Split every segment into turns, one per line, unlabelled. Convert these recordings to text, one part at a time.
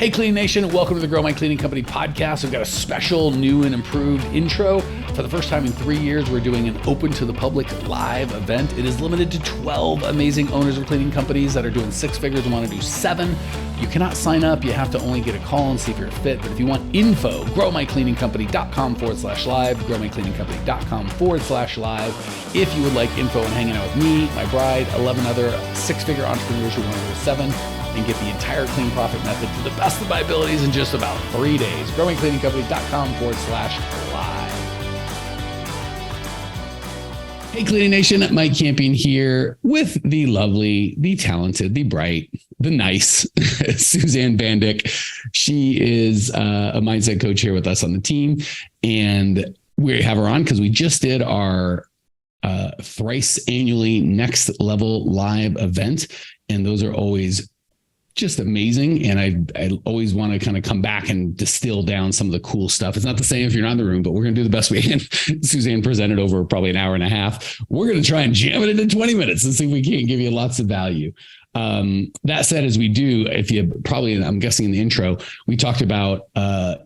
Hey, Cleaning Nation, welcome to the Grow My Cleaning Company podcast. We've got a special new and improved intro. For the first time in 3 years, we're doing an open to the public live event. It is limited to 12 amazing owners of cleaning companies that are doing six figures and want to do seven. You cannot sign up. You have to only get a call and see if you're a fit. But if you want info, growmycleaningcompany.com/live, growmycleaningcompany.com/live. If you would like info on hanging out with me, my bride, 11 other six-figure entrepreneurs who want to go to seven, and get the entire clean profit method to the best of my abilities in just about 3 days. growmycleaningcompany.com/live. Hey, Cleaning Nation, Mike Camping here with the lovely, the talented, the bright, the nice Suzanne Bandick. She is a mindset coach here with us on the team. And we have her on because we just did our thrice annually Next Level live event. And those are always just amazing. And I always want to kind of come back and distill down some of the cool stuff. It's not the same if you're not in the room, but we're going to do the best we can. Suzanne presented over probably an hour and a half. We're going to try and jam it into 20 minutes and see if we can't give you lots of value. That said, as we do, if you probably, I'm guessing in the intro, we talked about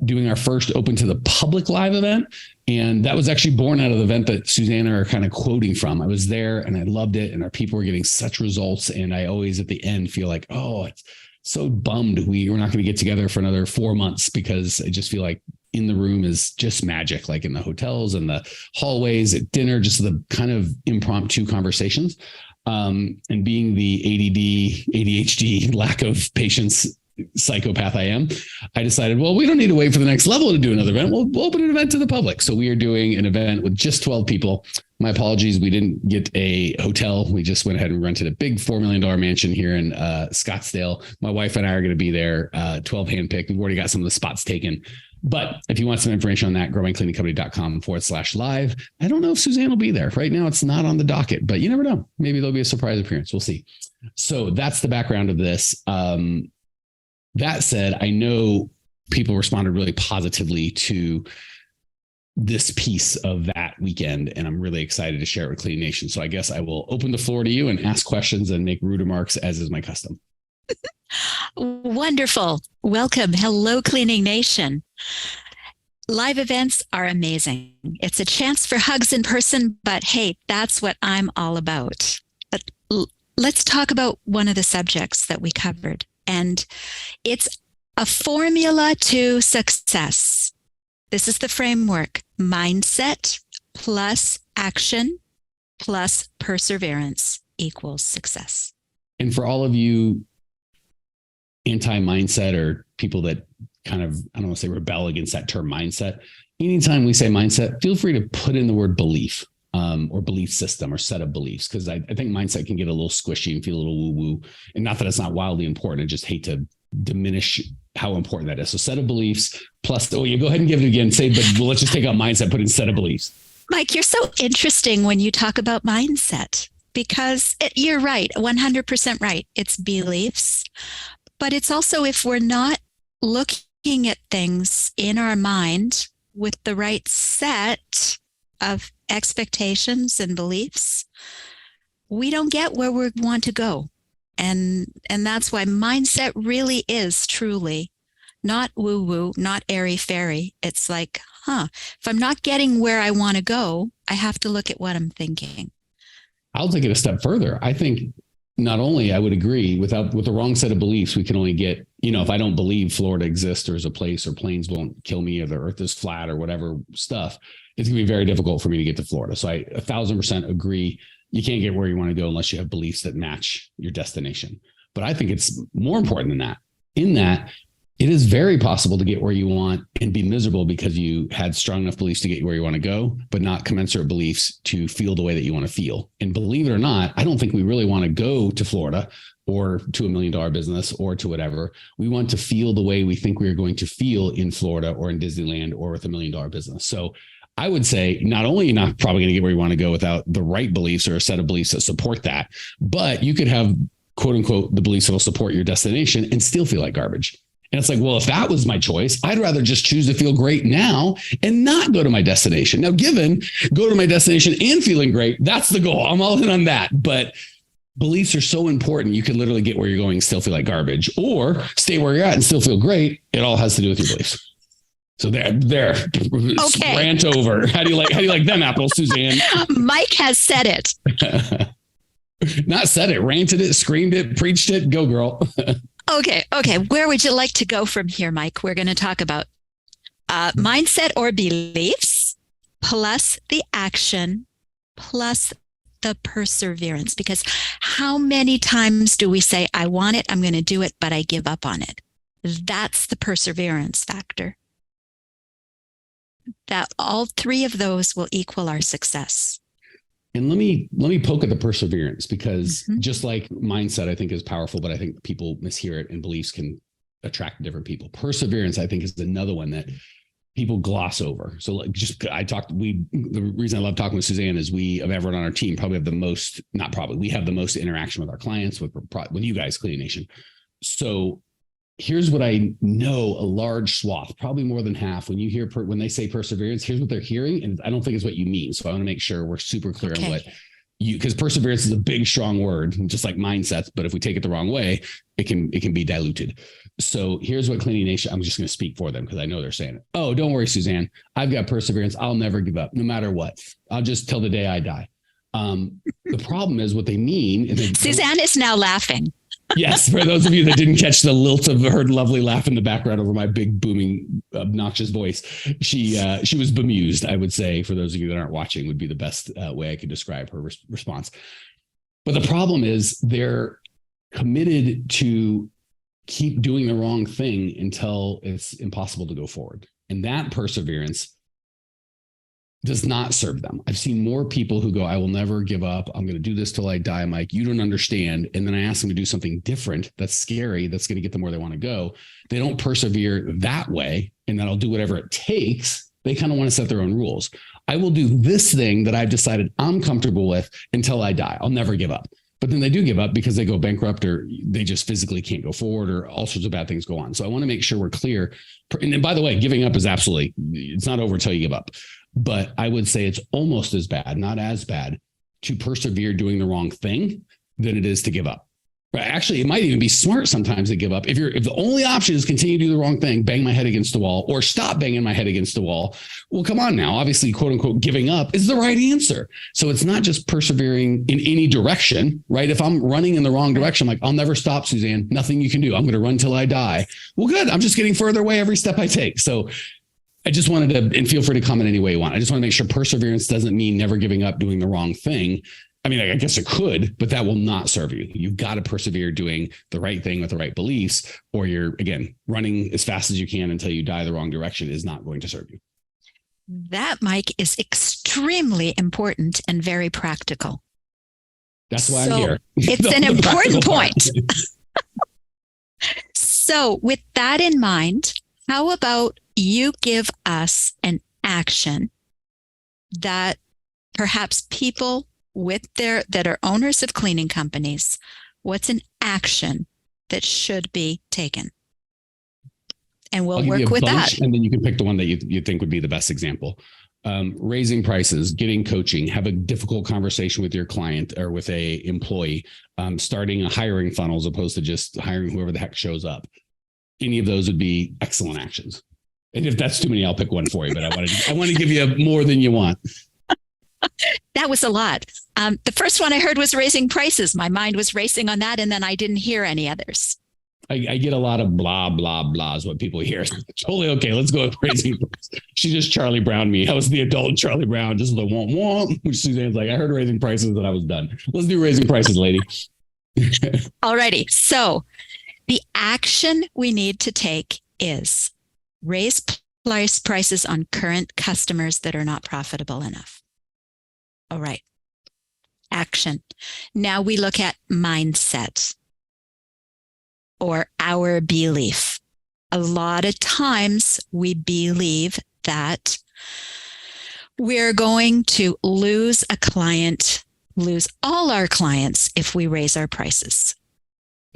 doing our first open to the public live event. And that was actually born out of the event that Suzanne and I are kind of quoting from. I was there and I loved it. And our people were getting such results. And I always at the end feel like, oh, it's so bummed we're not going to get together for another 4 months, because I just feel like in the room is just magic, like in the hotels and the hallways at dinner, just the kind of impromptu conversations. And being the ADD, ADHD, lack of patience psychopath I am, I decided, well, we don't need to wait for the next level to do another event. We'll open an event to the public. So we are doing an event with just 12 people. My apologies. We didn't get a hotel. We just went ahead and rented a big $4 million mansion here in Scottsdale. My wife and I are going to be there, 12 handpicked. We've already got some of the spots taken. But if you want some information on that, growmycleaningcompany.com/live. I don't know if Suzanne will be there. Right now, it's not on the docket, but you never know. Maybe there'll be a surprise appearance. We'll see. So that's the background of this. That said, I know people responded really positively to this piece of that weekend, and I'm really excited to share it with Clean Nation. So I guess I will open the floor to you and ask questions and make rude remarks, as is my custom.
Wonderful. Welcome. Hello, Cleaning Nation. Live events are amazing. It's a chance for hugs in person, but hey, that's what I'm all about. But let's talk about one of the subjects that we covered, and it's a formula to success. This is the framework: mindset plus action plus perseverance equals success.
And for all of you anti-mindset or people that kind of, I don't want to say rebel against that term mindset, anytime we say mindset, feel free to put in the word belief or belief system or set of beliefs, because I think mindset can get a little squishy and feel a little woo-woo. And not that it's not wildly important. I just hate to diminish how important that is. So set of beliefs plus, you go ahead and give it again. Say, but well, let's just take out mindset, put in set of beliefs.
Mike, you're so interesting when you talk about mindset, because you're right, 100% right. It's beliefs. But it's also, if we're not looking at things in our mind with the right set of expectations and beliefs, we don't get where we want to go. And that's why mindset really is truly not woo-woo, not airy-fairy. It's like, if I'm not getting where I want to go, I have to look at what I'm thinking.
I'll take it a step further. I think not only I would agree with the wrong set of beliefs, we can only get, if I don't believe Florida exists or is a place or planes won't kill me or the earth is flat or whatever stuff, it's going to be very difficult for me to get to Florida. So I 1,000% agree. You can't get where you want to go unless you have beliefs that match your destination. But I think it's more important than that, in that it is very possible to get where you want and be miserable because you had strong enough beliefs to get where you want to go, but not commensurate beliefs to feel the way that you want to feel. And believe it or not, I don't think we really want to go to Florida or to $1 million business or to whatever. We want to feel the way we think we are going to feel in Florida or in Disneyland or with $1 million business. So I would say not only you're not probably going to get where you want to go without the right beliefs or a set of beliefs that support that, but you could have, quote unquote, the beliefs that will support your destination and still feel like garbage. And it's like, well, if that was my choice, I'd rather just choose to feel great now and not go to my destination. Now, given go to my destination and feeling great, that's the goal. I'm all in on that. But beliefs are so important. You can literally get where you're going, still feel like garbage, or stay where you're at and still feel great. It all has to do with your beliefs. So there. Okay. Rant over. How do you like them apples, Suzanne?
Mike has said it.
Not said it, ranted it, screamed it, preached it. Go, girl.
Okay. Where would you like to go from here, Mike? We're going to talk about mindset or beliefs, plus the action, plus the perseverance. Because how many times do we say, I want it, I'm going to do it, but I give up on it? That's the perseverance factor. That all three of those will equal our success.
And let me poke at the perseverance, because just like mindset, I think is powerful, but I think people mishear it, and beliefs can attract different people. Perseverance, I think, is another one that people gloss over. So like the reason I love talking with Suzanne is we, of everyone on our team, probably have the most, we have the most interaction with our clients, with you guys, Cleaning Nation. So here's what I know, a large swath, probably more than half, when you hear, when they say perseverance, here's what they're hearing. And I don't think it's what you mean. So I want to make sure we're super clear on what because perseverance is a big, strong word, just like mindsets. But if we take it the wrong way, it can be diluted. So here's what Cleaning Nation, I'm just going to speak for them because I know they're saying it. Oh, don't worry, Suzanne. I've got perseverance. I'll never give up, no matter what. I'll just till the day I die. The problem is what they mean.
Suzanne is now laughing.
Yes, for those of you that didn't catch the lilt of her lovely laugh in the background over my big, booming, obnoxious voice, she was bemused, I would say, for those of you that aren't watching, would be the best way I could describe her response. But the problem is they're committed to keep doing the wrong thing until it's impossible to go forward. And that perseverance does not serve them. I've seen more people who go, I will never give up. I'm going to do this till I die. Mike, you don't understand. And then I ask them to do something different that's scary, that's going to get them where they want to go. They don't persevere that way, and then I'll do whatever it takes. They kind of want to set their own rules. I will do this thing that I've decided I'm comfortable with until I die. I'll never give up. But then they do give up because they go bankrupt, or they just physically can't go forward, or all sorts of bad things go on. So I want to make sure we're clear. And then, by the way, giving up is it's not over until you give up. But I would say it's almost as bad, not as bad, to persevere doing the wrong thing than it is to give up. But actually, it might even be smart sometimes to give up. If the only option is continue to do the wrong thing, bang my head against the wall, or stop banging my head against the wall. Well, come on now. Obviously, quote unquote, giving up is the right answer. So it's not just persevering in any direction, right? If I'm running in the wrong direction, like, I'll never stop, Suzanne. Nothing you can do. I'm going to run till I die. Well, good. I'm just getting further away every step I take. So I just wanted to, and feel free to comment any way you want. I just want to make sure perseverance doesn't mean never giving up doing the wrong thing. I mean, I guess it could, but that will not serve you. You've got to persevere doing the right thing with the right beliefs, or you're, again, running as fast as you can until you die the wrong direction is not going to serve you.
That, Mike, is extremely important and very practical.
That's why I'm here.
It's an important point. So with that in mind, how about you give us an action that perhaps people that are owners of cleaning companies, what's an action that should be taken? And we'll work with that.
And then you can pick the one that you think would be the best example. Raising prices, getting coaching, have a difficult conversation with your client or with a employee, starting a hiring funnel as opposed to just hiring whoever the heck shows up. Any of those would be excellent actions. And if that's too many, I'll pick one for you, but I want to give you more than you want.
That was a lot. The first one I heard was raising prices. My mind was racing on that, and then I didn't hear any others.
I get a lot of blah, blah, blah is what people hear. Totally okay. Let's go with raising prices. She just Charlie Brown me. I was the adult Charlie Brown, just the womp. Which Suzanne's like, I heard raising prices and I was done. Let's do raising prices, lady.
Alrighty. So the action we need to take is raise prices on current customers that are not profitable enough. All right. Action. Now we look at mindset or our belief. A lot of times we believe that we're going to lose a client, lose all our clients if we raise our prices.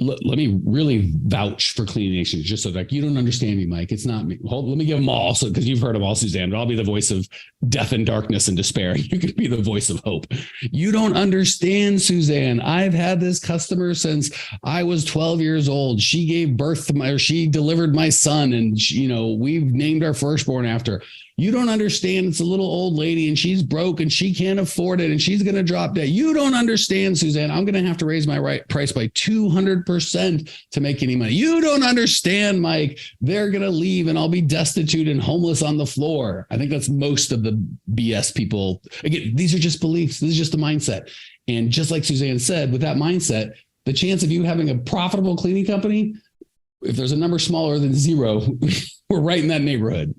let me really vouch for Cleaning Nation, just so like you don't understand me, Mike. It's not me. Let me give them all, so because you've heard them all, Suzanne. But I'll be the voice of death and darkness and despair. You can be the voice of hope. You don't understand, Suzanne. I've had this customer since I was 12 years old. She gave birth to she delivered my son, and we've named our firstborn after. You don't understand. It's a little old lady and she's broke and she can't afford it and she's going to drop dead. You don't understand, Suzanne. I'm going to have to raise my price by 200% to make any money. You don't understand, Mike. They're going to leave and I'll be destitute and homeless on the floor. I think that's most of the BS people. Again, these are just beliefs. This is just a mindset. And just like Suzanne said, with that mindset, the chance of you having a profitable cleaning company, if there's a number smaller than zero, we're right in that neighborhood.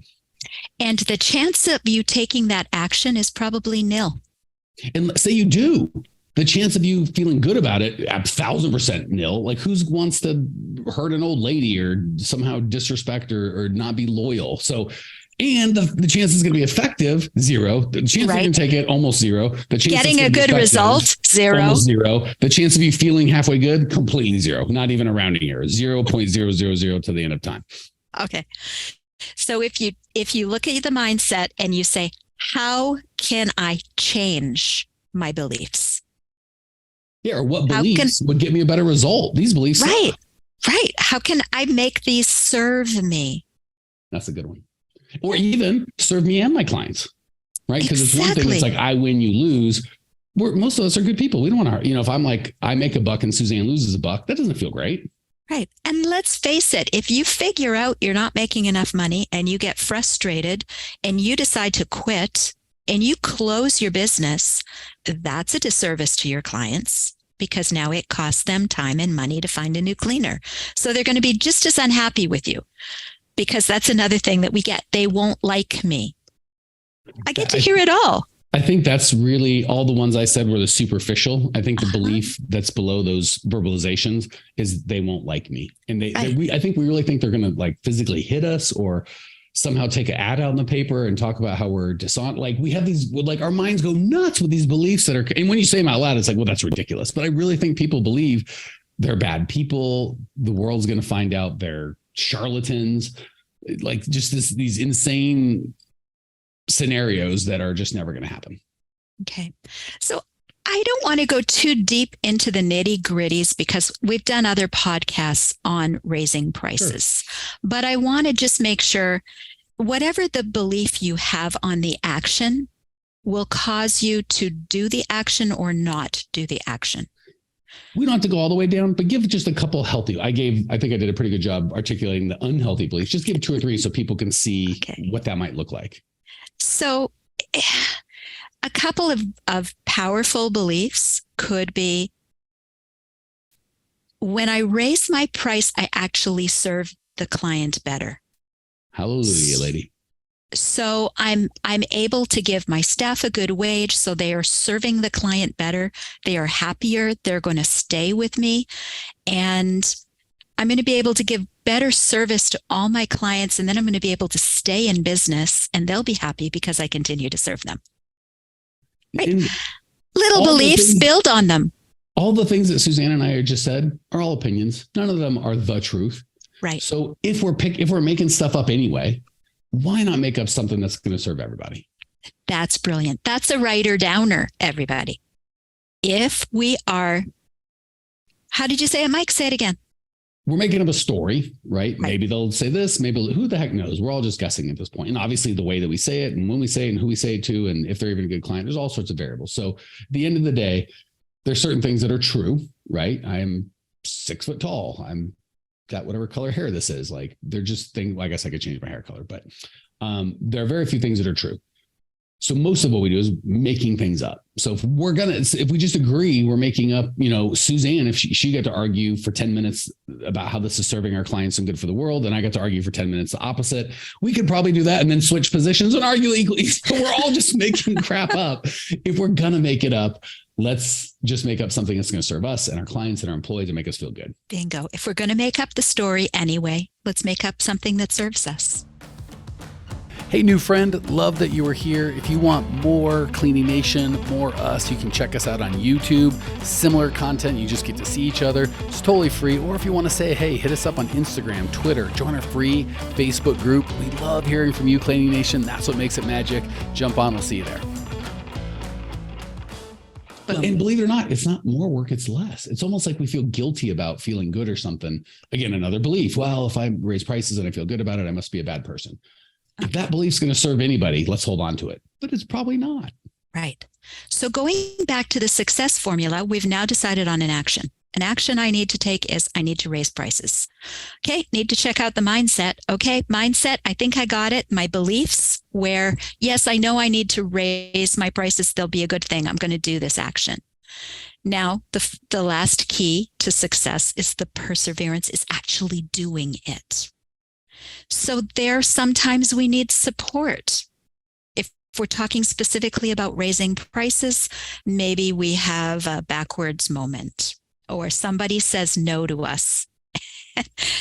And the chance of you taking that action is probably nil.
And say you do, the chance of you feeling good about it, 1,000% nil. Like who wants to hurt an old lady or somehow disrespect or not be loyal? So, and the chance is going to be effective, zero. The chance you can take it, almost zero. The chance
getting a good result, zero.
Almost zero. The chance of you feeling halfway good, completely zero. Not even a rounding error, 0.000 to the end of time.
Okay. So if you look at the mindset and you say, how can I change my beliefs?
Yeah, or what beliefs would get me a better result? These beliefs.
Right. How can I make these serve me? That's
a good one. Or even serve me and my clients, right? Because It's one thing, it's like I win, you lose. Most of us are good people. We don't want to, if I'm like, I make a buck and Suzanne loses a buck, that doesn't feel great.
Right. And let's face it, if you figure out you're not making enough money and you get frustrated and you decide to quit and you close your business, that's a disservice to your clients because now it costs them time and money to find a new cleaner. So they're going to be just as unhappy with you because that's another thing that we get. They won't like me. I get to hear it all.
I think that's really all the ones I said were the superficial. I think the belief that's below those verbalizations is they won't like me. And I think we really think they're going to like physically hit us or somehow take an ad out in the paper and talk about how we're dishonest. Like we have these, like our minds go nuts with these beliefs that are, and when you say them out loud, it's like, well, that's ridiculous. But I really think people believe they're bad people. The world's going to find out they're charlatans, like just these insane scenarios that are just never going to happen.
Okay. So I don't want to go too deep into the nitty gritties because we've done other podcasts on raising prices, but I want to just make sure whatever the belief you have on the action will cause you to do the action or not do the action.
We don't have to go all the way down, but give just a couple healthy. I think I did a pretty good job articulating the unhealthy beliefs. Just give 2 or 3 so people can see what that might look like.
So a couple of powerful beliefs could be when I raise my price, I actually serve the client better.
Hallelujah, lady.
So I'm able to give my staff a good wage. So they are serving the client better. They are happier. They're going to stay with me. And I'm going to be able to give better service to all my clients. And then I'm going to be able to stay in business and they'll be happy because I continue to serve them. Right? Little beliefs, build on them.
All the things that Suzanne and I just said are all opinions. None of them are the truth.
Right.
So if we're making stuff up anyway, why not make up something that's going to serve everybody?
That's brilliant. That's a writer downer, everybody. If we are, how did you say it, Mike? Say it again.
We're making up a story, right? Maybe they'll say this, maybe who the heck knows? We're all just guessing at this point. And obviously the way that we say it and when we say it and who we say it to, and if they're even a good client, there's all sorts of variables. So at the end of the day, there's certain things that are true, right? I'm 6 foot tall. I'm got whatever color hair this is. Like they're just things. Well, I guess I could change my hair color, but there are very few things that are true. So most of what we do is making things up. So if we just agree, we're making up, Suzanne, if she got to argue for 10 minutes about how this is serving our clients and good for the world, and I got to argue for 10 minutes the opposite, we could probably do that and then switch positions and argue equally. So we're all just making crap up. If we're going to make it up, let's just make up something that's going to serve us and our clients and our employees and make us feel good.
Bingo. If we're going to make up the story anyway, let's make up something that serves us.
Hey, new friend, love that you were here. If you want more Cleaning Nation, more us, you can check us out on YouTube. Similar content, you just get to see each other. It's totally free. Or if you want to say, hey, hit us up on Instagram, Twitter, join our free Facebook group. We love hearing from you, Cleaning Nation. That's what makes it magic. Jump on, we'll see you there.
And believe it or not, it's not more work, it's less. It's almost like we feel guilty about feeling good or something. Again, another belief. Well, if I raise prices and I feel good about it, I must be a bad person. If that belief's going to serve anybody, let's hold on to it. But it's probably not.
Right. So going back to the success formula, we've now decided on an action. An action I need to take is I need to raise prices. Okay, need to check out the mindset. Okay, mindset, I think I got it. My beliefs where, yes, I know I need to raise my prices. They'll be a good thing. I'm going to do this action. Now, the last key to success is the perseverance, is actually doing it. So there, sometimes we need support. If we're talking specifically about raising prices, maybe we have a backwards moment, or somebody says no to us.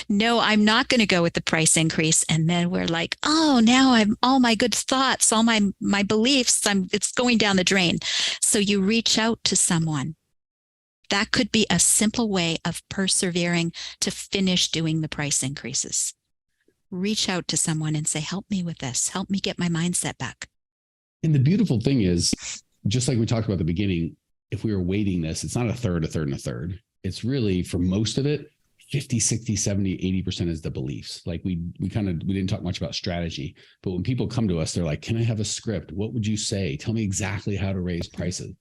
No, I'm not going to go with the price increase. And then we're like, oh, now I'm all my good thoughts, all my beliefs, it's going down the drain. So you reach out to someone. That could be a simple way of persevering to finish doing the price increases. Reach out to someone and say, help me with this. Help me get my mindset back.
And the beautiful thing is, just like we talked about at the beginning, if we were weighting this, it's not a third, a third, and a third. It's really, for most of it, 50, 60, 70, 80% is the beliefs. Like we didn't talk much about strategy, but when people come to us, they're like, can I have a script? What would you say? Tell me exactly how to raise prices.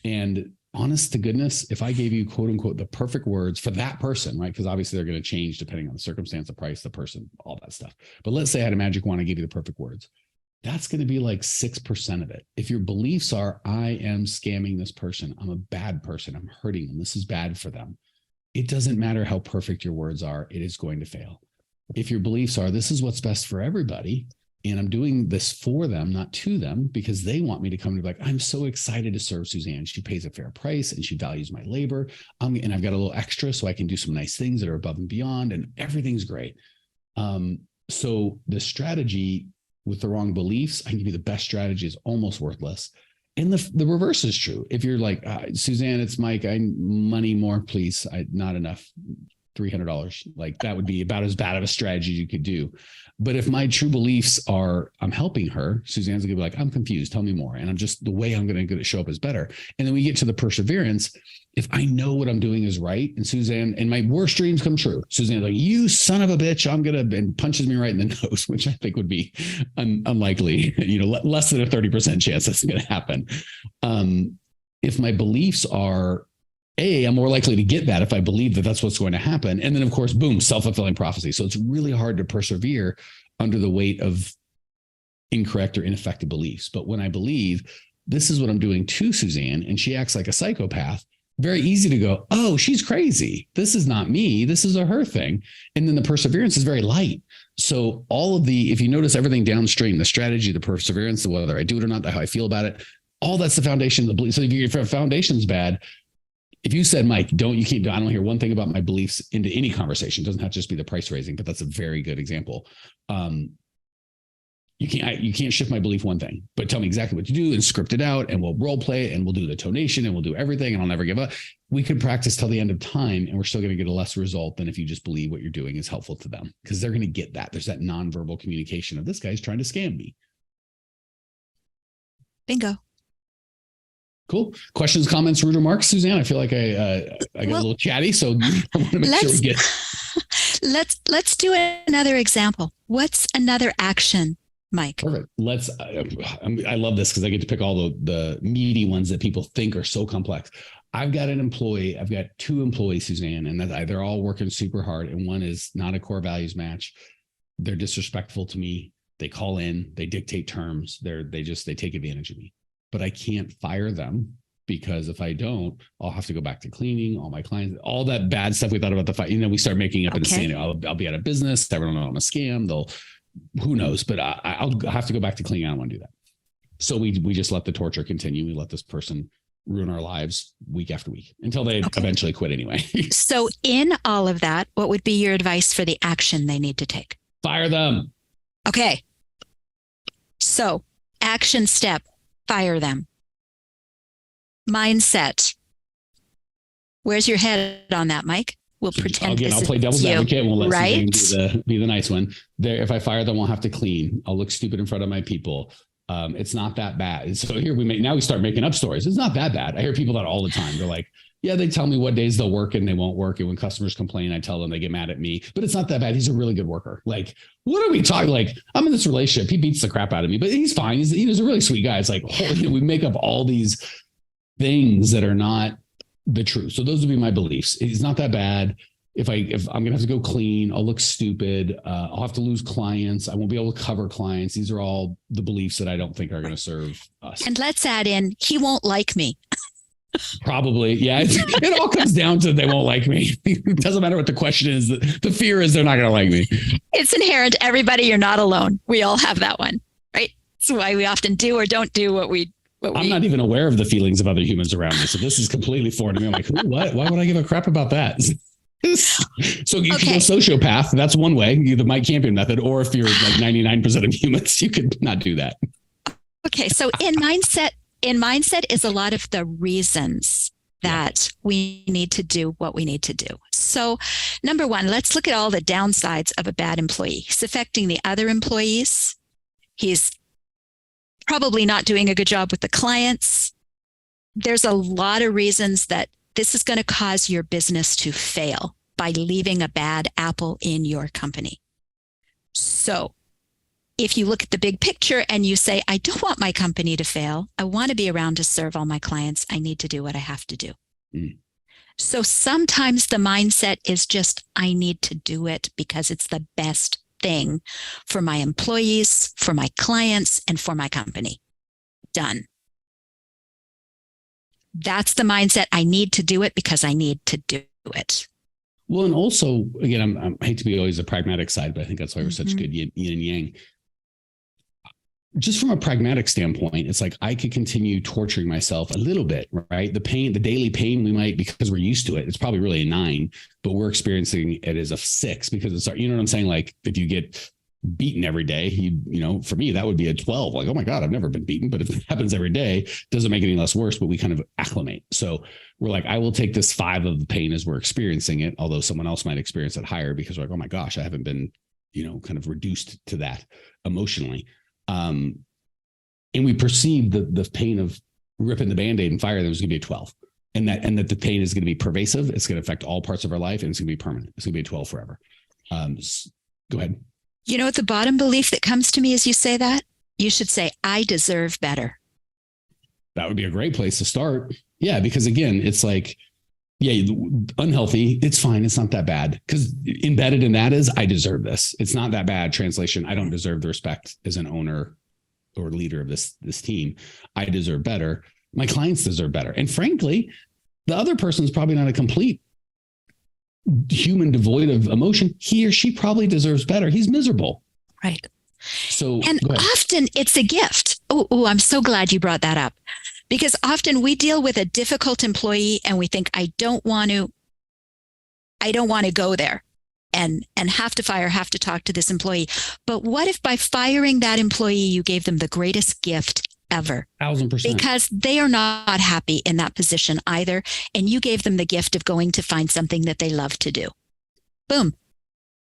And honest to goodness, if I gave you quote unquote the perfect words for that person, right? Because obviously they're going to change depending on the circumstance, the price, the person, all that stuff. But let's say I had a magic wand, I gave you the perfect words. That's going to be like 6% of it. If your beliefs are, I am scamming this person, I'm a bad person, I'm hurting them, this is bad for them, it doesn't matter how perfect your words are, it is going to fail. If your beliefs are, this is what's best for everybody, and I'm doing this for them, not to them, because they want me to come to be like, I'm so excited to serve Suzanne. She pays a fair price and she values my labor. And I've got a little extra so I can do some nice things that are above and beyond, and everything's great. So the strategy with the wrong beliefs, I can give you the best strategy, is almost worthless. And the reverse is true. If you're like, Suzanne, it's Mike, I money more, please. Not enough. $300. Like that would be about as bad of a strategy you could do. But if my true beliefs are, I'm helping her, Suzanne's gonna be like, I'm confused, tell me more. And I'm just, the way I'm gonna show up is better. And then we get to the perseverance. If I know what I'm doing is right, and Suzanne, and my worst dreams come true, Suzanne's like, you son of a bitch, and punches me right in the nose, which I think would be unlikely, less than a 30% chance that's gonna happen. If my beliefs are, I'm more likely to get that if I believe that that's what's going to happen. And then, of course, boom, self-fulfilling prophecy. So it's really hard to persevere under the weight of incorrect or ineffective beliefs. But when I believe this is what I'm doing to Suzanne, and she acts like a psychopath, very easy to go, oh, she's crazy. This is not me. This is a her thing. And then the perseverance is very light. So if you notice everything downstream, the strategy, the perseverance, whether I do it or not, how I feel about it, all that's the foundation of the belief. So if your foundation's bad, if you said, Mike, I don't hear one thing about my beliefs into any conversation. It doesn't have to just be the price raising, but that's a very good example. You can't shift my belief one thing, but tell me exactly what to do and script it out, and we'll role play, and we'll do the tonation, and we'll do everything, and I'll never give up. We could practice till the end of time, and we're still going to get a less result than if you just believe what you're doing is helpful to them, because they're going to get that. There's that nonverbal communication of, this guy's trying to scam me.
Bingo.
Cool. Questions, comments, rude remarks, Suzanne? I feel like I got a little chatty, so I want to make sure we get.
Let's do another example. What's another action, Mike?
Perfect. I love this because I get to pick all the meaty ones that people think are so complex. I've got two employees, Suzanne, and they're all working super hard, and one is not a core values match. They're disrespectful to me. They call in, they dictate terms. They take advantage of me. But I can't fire them, because if I don't, I'll have to go back to cleaning, all my clients, all that bad stuff we thought about the fight. We start making up and saying, I'll be out of business. Everyone will know I'm a scam. Who knows? But I'll have to go back to cleaning. I don't want to do that. So we just let the torture continue. We let this person ruin our lives week after week until they eventually quit anyway.
So in all of that, what would be your advice for the action they need to take?
Fire them.
Okay. So action step, fire them. Mindset. Where's your head on that, Mike? We'll pretend
I'll play devil's advocate and we'll let
right?
Suzanne be the nice one. There, if I fire them, I'll have to clean. I'll look stupid in front of my people. It's not that bad. So here we start making up stories. It's not that bad. I hear people that all the time. They're like, yeah, they tell me what days they'll work and they won't work. And when customers complain, I tell them, they get mad at me, but it's not that bad. He's a really good worker. Like, what are we talking? Like, I'm in this relationship. He beats the crap out of me, but he's fine. He's a really sweet guy. It's like, we make up all these things that are not the truth. So those would be my beliefs. It's not that bad. If I'm going to have to go clean, I'll look stupid. I'll have to lose clients. I won't be able to cover clients. These are all the beliefs that I don't think are going to serve us.
And let's add in, he won't like me.
Probably. Yeah. It all comes down to they won't like me. It doesn't matter what the question is. The fear is they're not going to like me.
It's inherent. Everybody, you're not alone. We all have that one, right? That's why we often do or don't do what we I'm
not even aware of the feelings of other humans around me. So this is completely foreign to me. I'm like, what? Why would I give a crap about that? So you can go sociopath. That's one way, the Mike Campion method. Or if you're like 99% of humans, you could not do that.
Okay. So in mindset is a lot of the reasons that we need to do what we need to do. So number one, let's look at all the downsides of a bad employee. He's affecting the other employees. He's probably not doing a good job with the clients. There's a lot of reasons that this is going to cause your business to fail by leaving a bad apple in your company. So if you look at the big picture and you say, I don't want my company to fail. I want to be around to serve all my clients. I need to do what I have to do. So sometimes the mindset is just, I need to do it because it's the best thing for my employees, for my clients, and for my company. Done. That's the mindset. I need to do it because I need to do it.
Well, and also, again, I hate to be always a pragmatic side, but I think that's why we're such good yin and yang. Just from a pragmatic standpoint, it's like I could continue torturing myself a little bit, right? The pain, the daily pain, we might, because we're used to it. It's probably really a 9, but we're experiencing it as a 6 because it's, you know what I'm saying? Like if you get beaten every day, you know, for me, that would be a 12. Like, oh my God, I've never been beaten. But if it happens every day, it doesn't make it any less worse, but we kind of acclimate. So we're like, I will take this 5 of the pain as we're experiencing it, although someone else might experience it higher because we're like, oh my gosh, I haven't been, you know, kind of reduced to that emotionally. And we perceive the pain of ripping the Band-Aid and fire them is going to be a 12. And that the pain is going to be pervasive. It's going to affect all parts of our life and it's going to be permanent. It's going to be a 12 forever. Go ahead.
You know what the bottom belief that comes to me as you say that? You should say, I deserve better.
That would be a great place to start. Yeah, because again, it's like, yeah, unhealthy. It's fine. It's not that bad. Because embedded in that is, I deserve this. It's not that bad. Translation, I don't deserve the respect as an owner or leader of this team. I deserve better. My clients deserve better. And frankly, the other person is probably not a complete human devoid of emotion. He or she probably deserves better. He's miserable.
Right.
So,
and often it's a gift. Oh, I'm so glad you brought that up. Because often we deal with a difficult employee and we think, I don't want to go there and have to talk to this employee. But what if by firing that employee, you gave them the greatest gift ever?
1000%.
Because they are not happy in that position either. And you gave them the gift of going to find something that they love to do. Boom.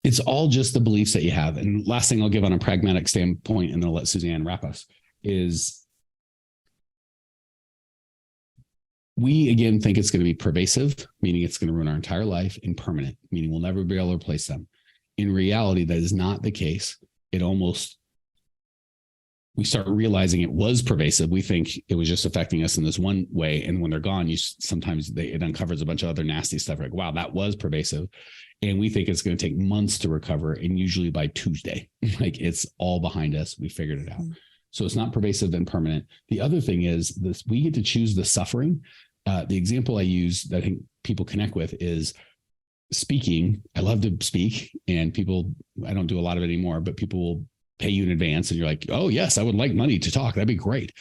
It's all just the beliefs that you have. And last thing I'll give on a pragmatic standpoint, and then I'll let Suzanne wrap us, is we, again, think it's going to be pervasive, meaning it's going to ruin our entire life, and permanent, meaning we'll never be able to replace them. In reality, that is not the case. We start realizing it was pervasive. We think it was just affecting us in this one way. And when they're gone, it uncovers a bunch of other nasty stuff. Like, wow, that was pervasive. And we think it's going to take months to recover. And usually by Tuesday, like it's all behind us. We figured it out. So it's not pervasive and permanent. The other thing is this, we get to choose the suffering. The example I use that I think people connect with is speaking. I love to speak, and I don't do a lot of it anymore, but people will pay you in advance and you're like, oh yes, I would like money to talk. That'd be great.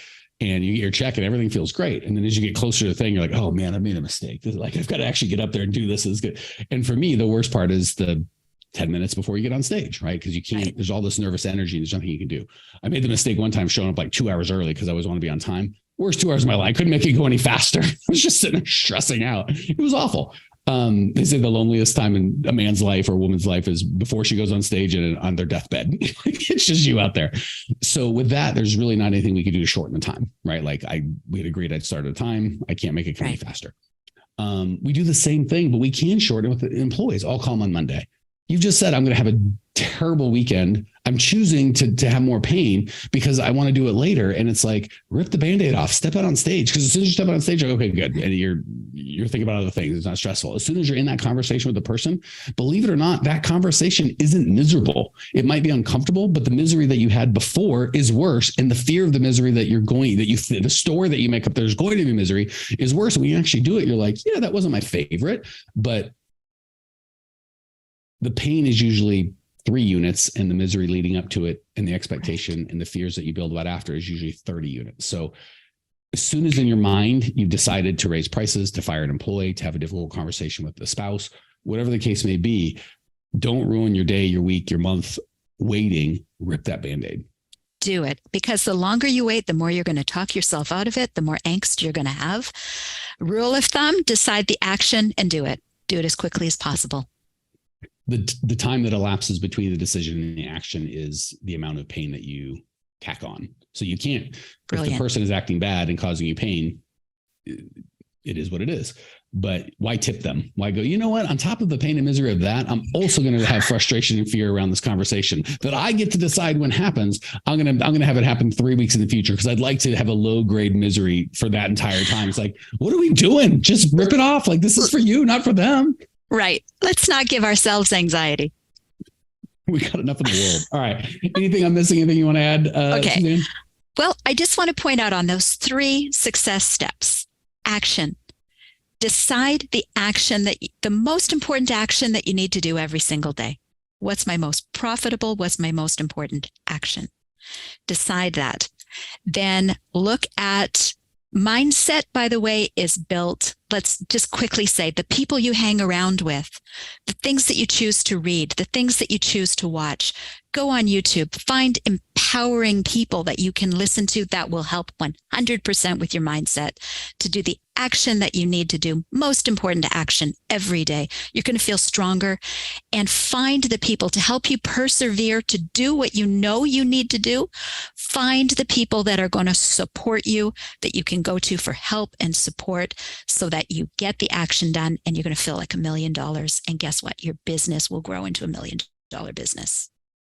And you get your check and everything feels great. And then as you get closer to the thing, you're like, oh man, I made a mistake. I've got to actually get up there and do this. Is good. And for me, the worst part is the 10 minutes before you get on stage, right? Because you can't,
Right.
there's all this nervous energy. There's nothing you can do. I made the mistake one time showing up like 2 hours early because I always want to be on time. Worst 2 hours of my life. I couldn't make it go any faster. I was just sitting there stressing out. It was awful. They say the loneliest time in a man's life or a woman's life is before she goes on stage and on their deathbed. It's just you out there. So with that, there's really not anything we could do to shorten the time, right? Like we had agreed I'd start at a time. I can't make it come any faster. We do the same thing, but we can shorten it with the employees. I'll call them on Monday. You've just said, I'm going to have a terrible weekend. I'm choosing to have more pain because I want to do it later. And it's like, rip the Band-Aid off, step out on stage. Because as soon as you step out on stage, like, okay, good. And you're thinking about other things. It's not stressful. As soon as you're in that conversation with the person, believe it or not, that conversation isn't miserable. It might be uncomfortable, but the misery that you had before is worse. And the fear of the misery the story that you make up, there's going to be misery is worse. And when you actually do it, you're like, yeah, that wasn't my favorite, but the pain is usually 3 units and the misery leading up to it and the expectation and the fears that you build about after is usually 30 units. So as soon as in your mind, you've decided to raise prices, to fire an employee, to have a difficult conversation with the spouse, whatever the case may be, don't ruin your day, your week, your month waiting, rip that Band-Aid.
Do it, because the longer you wait, the more you're going to talk yourself out of it, the more angst you're going to have. Rule of thumb, decide the action and do it. Do it as quickly as possible.
The time that elapses between the decision and the action is the amount of pain that you tack on. So you can't,
Brilliant.
If the person is acting bad and causing you pain, it is what it is. But why tip them? Why go, you know what? On top of the pain and misery of that, I'm also going to have frustration and fear around this conversation that I get to decide when happens. I'm going to have it happen 3 weeks in the future because I'd like to have a low grade misery for that entire time. It's like, what are we doing? Just rip it off. Like, this is for you, not for them.
Right. Let's not give ourselves anxiety.
We got enough in the world. All right. Anything I'm missing? Anything you want to add?
Okay.
Suzanne?
Well, I just want to point out on those 3 success steps. Action. Decide the most important action that you need to do every single day. What's my most profitable? What's my most important action? Decide that. Then look at mindset, by the way, is built. Let's just quickly say the people you hang around with, the things that you choose to read, the things that you choose to watch. Go on YouTube, find empowering people that you can listen to that will help 100% with your mindset to do the action that you need to do. Most important action every day. You're going to feel stronger, and find the people to help you persevere to do what you know you need to do. Find the people that are going to support you, that you can go to for help and support so that you get the action done, and you're going to feel like $1 million. And guess what? Your business will grow into $1 million business.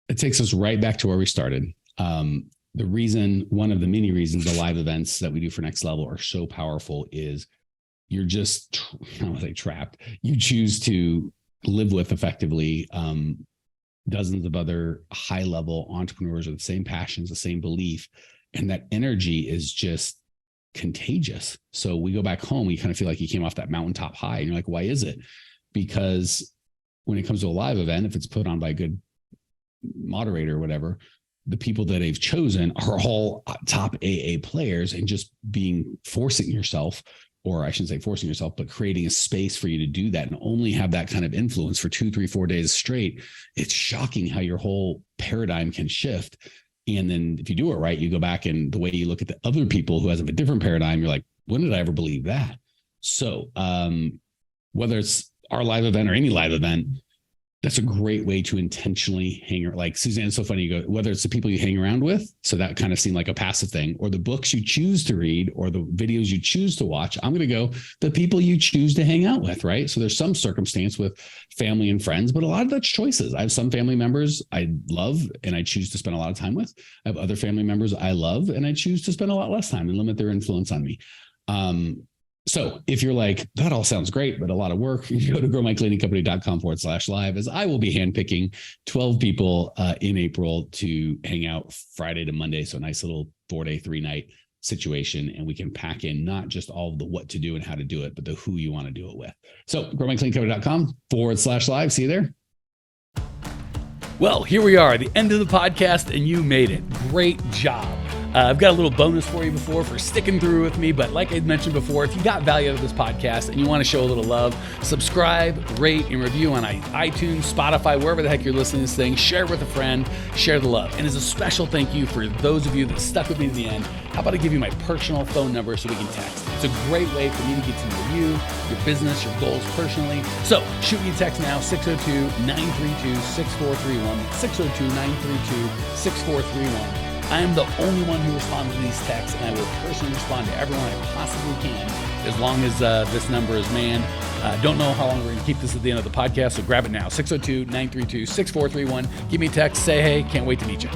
It takes us right back to where we started. One of the many reasons the live events that we do for Next Level are so powerful is you're just, I don't want to say trapped. You choose to live with effectively dozens of other high level entrepreneurs with the same passions, the same belief. And that energy is just contagious. So we go back home, we kind of feel like you came off that mountaintop high, and you're like, why is it? Because when it comes to a live event, if it's put on by a good moderator or whatever, the people that they've chosen are all top AA players, and just forcing yourself, or I shouldn't say forcing yourself, but creating a space for you to do that and only have that kind of influence for 2, 3, 4 days straight. It's shocking how your whole paradigm can shift. And then if you do it right, you go back, and the way you look at the other people who has a different paradigm, you're like, when did I ever believe that? So whether it's our live event or any live event, that's a great way to intentionally like Suzanne, it's so funny. You go, whether it's the people you hang around with, so that kind of seemed like a passive thing, or the books you choose to read, or the videos you choose to watch. I'm going to go the people you choose to hang out with, right? So there's some circumstance with family and friends, but a lot of that's choices. I have some family members I love and I choose to spend a lot of time with. I have other family members I love and I choose to spend a lot less time and limit their influence on me. So if you're like, that all sounds great, but a lot of work, you go to growmycleaningcompany.com/live, as I will be handpicking 12 people in April to hang out Friday to Monday. So a nice little 4-day, 3-night situation. And we can pack in not just all of the what to do and how to do it, but the who you want to do it with. So growmycleaningcompany.com/live. See you there.
Well, here we are, the end of the podcast, and you made it. Great job. I've got a little bonus for you for sticking through with me. But like I mentioned before, if you got value out of this podcast and you want to show a little love, subscribe, rate, and review on iTunes, Spotify, wherever the heck you're listening to this thing. Share it with a friend. Share the love. And as a special thank you for those of you that stuck with me to the end, how about I give you my personal phone number so we can text? It's a great way for me to get to know you, your business, your goals personally. So shoot me a text now, 602-932-6431, 602-932-6431. I am the only one who responds to these texts, and I will personally respond to everyone I possibly can as long as this number is manned. Don't know how long we're going to keep this at the end of the podcast, so grab it now, 602-932-6431. Give me a text, say hey, can't wait to meet you.